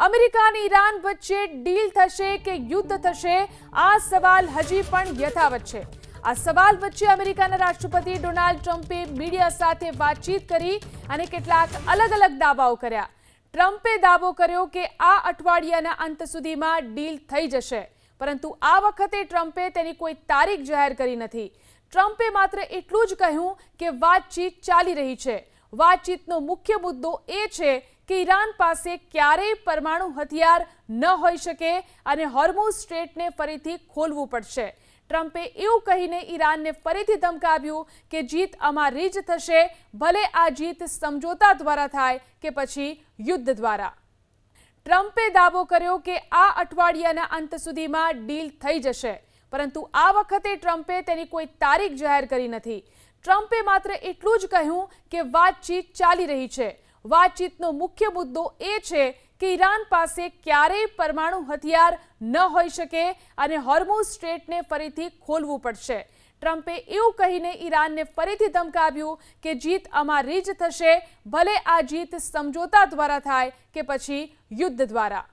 America અને Iran વચ્ચે deal થશે કે યુદ્ધ થશે? આ સવાલ હજી પણ યથાવત છે। આ સવાલ વચ્ચે અમેરિકાના રાષ્ટ્રપતિ ડોનાલ્ડ ટ્રમ્પે મીડિયા સાથે વાતચીત કરી અને કેટલાક અલગ દાવાઓ કર્યા। ટ્રમ્પે દાવો કર્યો કે આ અઠવાડિયાના અંત સુધીમાં ડીલ થઈ જશે, પરંતુ આ વખતે ટ્રમ્પે તેની કોઈ તારીખ જાહેર કરી નથી। ટ્રમ્પે માત્ર એટલું જ કહ્યું કે વાતચીત ચાલી રહી છે। વાતચીતનો મુખ્ય મુદ્દો એ છે કે ઈરાન પાસે ક્યારેય પરમાણુ હથિયાર ન હોઈ શકે અને હોર્મુઝ સ્ટ્રેટને ફરીથી ખોલવું પડશે। ટ્રમ્પે એવું કહીને ઈરાનને ફરીથી ધમકાવ્યું કે જીત અમારી જ થશે, ભલે આ જીત સમજોતા દ્વારા થાય કે પછી યુદ્ધ દ્વારા। ટ્રમ્પે દાવો કર્યો કે આ અઠવાડિયાના અંત સુધીમાં ડીલ થઈ જશે, પરંતુ આ વખતે ટ્રમ્પે તેની કોઈ તારીખ જાહેર કરી નથી। ટ્રમ્પે માત્ર એટલું જ કહ્યું કે વાતચીત ચાલી રહી છે। વાતચીતનો મુખ્ય મુદ્દો એ છે કે ઈરાન પાસે ક્યારેય પરમાણુ હથિયાર ન હોઈ શકે અને હોર્મુઝ સ્ટ્રેટને ફરીથી ખોલવું પડશે। ટ્રમ્પે એવું કહીને ઈરાનને ફરીથી ધમકાવ્યું કે જીત અમારી જ થશે, ભલે આ જીત સમજોતા દ્વારા થાય કે પછી યુદ્ધ દ્વારા।